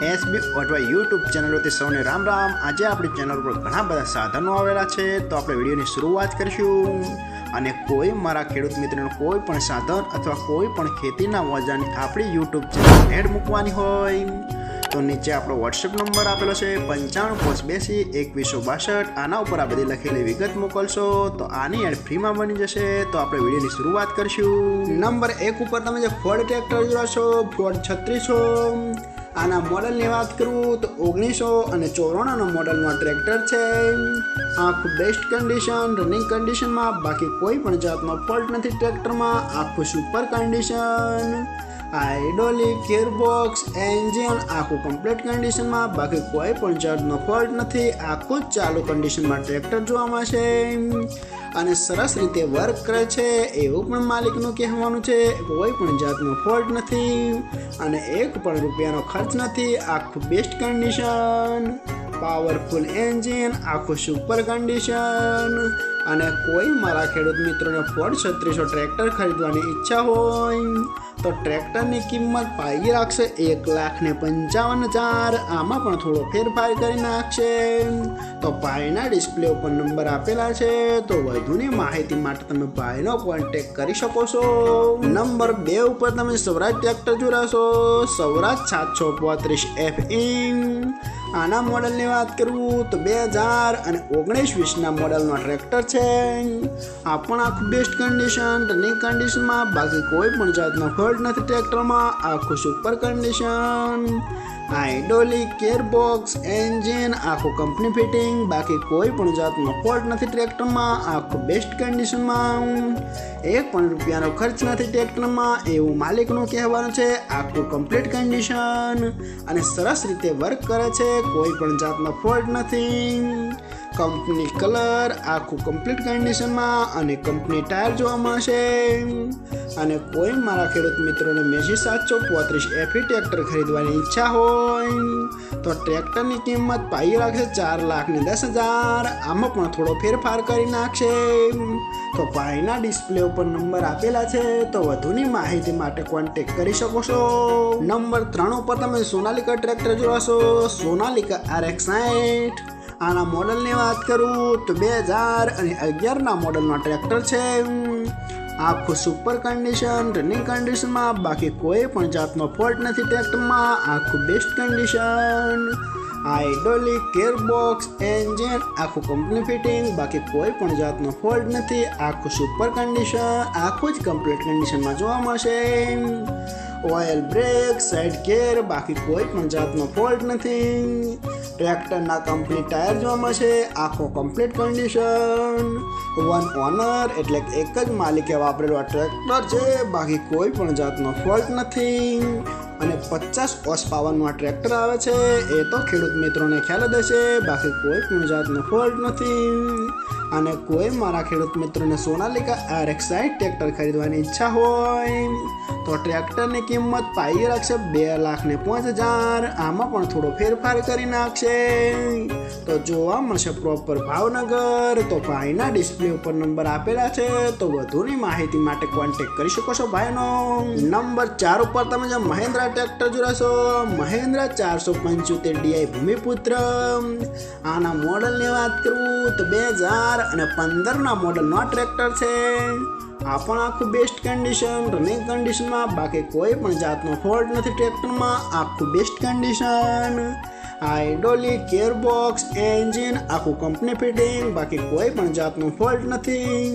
SB અથવા YouTube ચેનલોથી સૌને રામ રામ। આજે આપણી ચેનલ પર ઘણા બધા સાધનો આવેલા છે, તો આપણે વિડીયોની શરૂઆત કરીશું। અને કોઈ મારા ખેડૂત મિત્રોને કોઈ પણ સાધન અથવા કોઈ પણ ખેતીના ઓજારની આપણી યુટ્યુબ ચેનલ એડ મૂકવાની હોય તો નીચે આપણો વોટ્સએપ નંબર આપેલો છે 95822162। આના ઉપર આ બધી લખેલી વિગત મોકલશો તો આની એડ ફ્રીમાં બની જશે। તો આપણે વિડીયોની શરૂઆત કરીશું। નંબર 1 ઉપર તમે જે ફોર્ડ ટ્રેક્ટર જોશો, ફોર્ડ 3600। આના મોડલની વાત કરું તો 1994નો મોડલનો ટ્રેક્ટર છે। આખું બેસ્ટ કન્ડિશન, રનિંગ કન્ડિશનમાં, બાકી કોઈ પણ જાતનો ફોલ્ટ નથી ટ્રેક્ટરમાં। આખું super condition, hydraulic, gearbox, engine આખું કમ્પ્લીટ કન્ડિશનમાં, બાકી કોઈ પણ જાતનો ફોલ્ટ નથી। આખું જ ચાલુ કન્ડિશનમાં ટ્રેક્ટર જોવા મળશે અને સરસ રીતે વર્ક કરે છે એવું પણ માલિકનું કહેવાનું છે। કોઈ પણ જાતનો ફોલ્ટ નથી અને એક પણ રૂપિયાનો ખર્ચ નથી। આખું બેસ્ટ કન્ડિશન, પાવરફુલ એન્જિન, આખું સુપર કન્ડિશન। અને કોઈ મારા ખેડૂત મિત્રોને ફોર્ડ 3600 ટ્રેક્ટર ખરીદવાની ઈચ્છા હોય તો ટ્રેક્ટરની કિંમત પાઈ રાખશે 1,55,000। આમાં પણ થોડો ફેરફાર કરી નાખશે। તો ભાઈના ડિસ્પ્લે ઉપર નંબર આપેલા છે, તો વધુની માહિતી માટે તમે ભાઈનો કોન્ટેક્ટ કરી શકો છો। નંબર 2 ઉપર તમે સ્વરાજ ટ્રેક્ટર જોડાશો, સ્વરાજ 735 FE। આના મોડલની વાત કરું તો 2019-20ના મોડલનો ટ્રેક્ટર છે। આ પણ આખું બેસ્ટ કન્ડિશન, રનિંગ કન્ડિશનમાં, બાકી કોઈ પણ જાતનો ફોલ્ટ નથી ટ્રેક્ટરમાં। આખું super condition, hydraulic, gearbox, engine આખું કંપની ફિટિંગ, બાકી કોઈ પણ જાતનો ફોલ્ટ નથી ટ્રેક્ટરમાં। આખું બેસ્ટ કન્ડિશનમાં, એક પણ રૂપિયાનો ખર્ચ નથી ટ્રેક્ટરમાં એવું માલિકનું કહેવાનું છે। આખું કમ્પ્લીટ કન્ડિશન અને સરસ રીતે વર્ક કરે છે, કોઈ પણ જાતનો ફોલ્ટ નથી। કંપની કલર, આખું કમ્પ્લીટ કન્ડિશનમાં અને કંપની ટાયર જોવા મળશે। અને કોઈ મારા ખેડૂત મિત્રોને મેસી 735 FE ટ્રેક્ટર ખરીદવાની ઈચ્છા હોય તો ટ્રેક્ટરની કિંમત પાઈ રાખશે 4,10,000। આમાં પણ થોડો ફેરફાર કરી નાખશે। તો ભાઈના ડિસ્પ્લે ઉપર નંબર આપેલા છે, તો વધુની માહિતી માટે કોન્ટેક્ટ કરી શકો છો। નંબર 3 ઉપર તમે સોનાલિકા ટ્રેક્ટર જોશો, સોનાલિકા RX60। આના મોડલની વાત કરું તો 2011ના મોડલનો ટ્રેક્ટર છે। આખું સુપર કન્ડિશન, રનિંગ કન્ડિશનમાં, બાકી કોઈ પણ જાતનો ફોલ્ટ નથી ટ્રેક્ટરમાં। આખું best condition, hydraulic, gearbox, engine આખું કંપની ફિટિંગ, બાકી કોઈ પણ જાતનો ફોલ્ટ નથી। આખું સુપર કન્ડિશન, આખું જ કમ્પ્લીટ કન્ડિશનમાં જોવા મળશે। ઓઇલ બ્રેક, સાઇડ ગેર, બાકી કોઈ પણ જાતનો ફોલ્ટ નથી। ટ્રેક્ટરના કંપની ટાયર જોવા મળશે। આખો કમ્પ્લીટ કન્ડિશન, વન ઓનર એટલે એક જ માલિકે વાપરેલું આ ટ્રેક્ટર છે, બાકી કોઈ પણ જાતનો ફોલ્ટ નથી। અને 50 હોર્સ પાવરનું આ ટ્રેક્ટર આવે છે, એ તો ખેડૂત મિત્રોને ખ્યાલ જ હશે, બાકી કોઈ પણ જાતનો ફોલ્ટ નથી। અને કોઈ મારા ખેડૂત મિત્રોને સોનાલિકા RX60 ટ્રેક્ટર ખરીદવાની ઈચ્છા હોય તો ટ્રેક્ટરની કિંમત પાઈ રાખશે 2,05,000। આમાં પણ થોડો ફેરફાર કરી નાખશે। તો જોવા મળશે પ્રોપર ભાવનગર। તો ભાઈના ડિસ્પ્લે ઉપર નંબર આપેલા છે, તો વધુની માહિતી માટે કોન્ટેક્ટ કરી શકો છો ભાઈનો। નંબર 4 ઉપર તમે જે મહિન્દ્રા ટ્રેક્ટર જોશો, મહિન્દ્રા 475 DI ભૂમિપુત્ર। આના મોડલની વાત કરું તો 2015ના મોડલનો ટ્રેક્ટર છે। આ પણ આખું બેસ્ટ કન્ડિશન, રનિંગ કન્ડિશનમાં, બાકી કોઈ પણ જાતનો ફોલ્ટ નથી ટ્રેક્ટરમાં। આખું best condition, hydraulic, gearbox, engine આખું કંપની ફિટિંગ, બાકી કોઈ પણ જાતનો ફોલ્ટ નથી।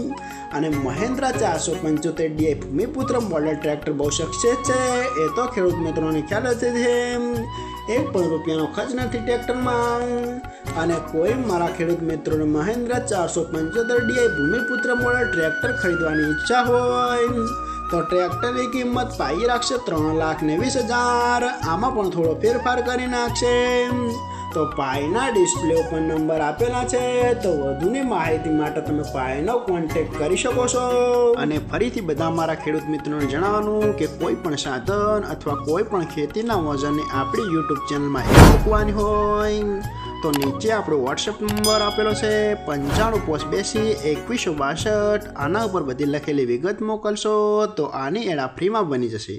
અને Mahindra 475 DI Bhumiputra model tractor બહુ સક્સેસ છે, એ તો ખેડૂત મિત્રોને ખ્યાલ જ છે। એક પણ રૂપિયાનો ખર્ચ નથી ટ્રેક્ટરમાં। અને કોઈ મારા ખેડૂત મિત્રોને Mahindra 475 DI Bhumiputra model tractor ખરીદવાની ઈચ્છા હોય તો ટ્રેક્ટરની કિંમત પાઈ રાખશે 3,20,000। આમાં પણ થોડો ફેરફાર કરી નાખશે। તો ભાઈના ડિસ્પ્લે ઉપર નંબર આપેલા છે, તો વધુની માહિતી માટે તમે ભાઈનો કોન્ટેક્ટ કરી શકો છો। અને ફરીથી બધા મારા ખેડૂત મિત્રોને જણાવવાનું કે કોઈ પણ સાધન અથવા કોઈ પણ ખેતીના ઓજારને આપણી યુટ્યુબ ચેનલમાં મૂકવાની હોય તો નીચે આપણો વોટ્સએપ નંબર આપેલો છે 95822162। આના ઉપર બધી લખેલી વિગત મોકલશો તો આની એડ ફ્રીમાં બની જશે।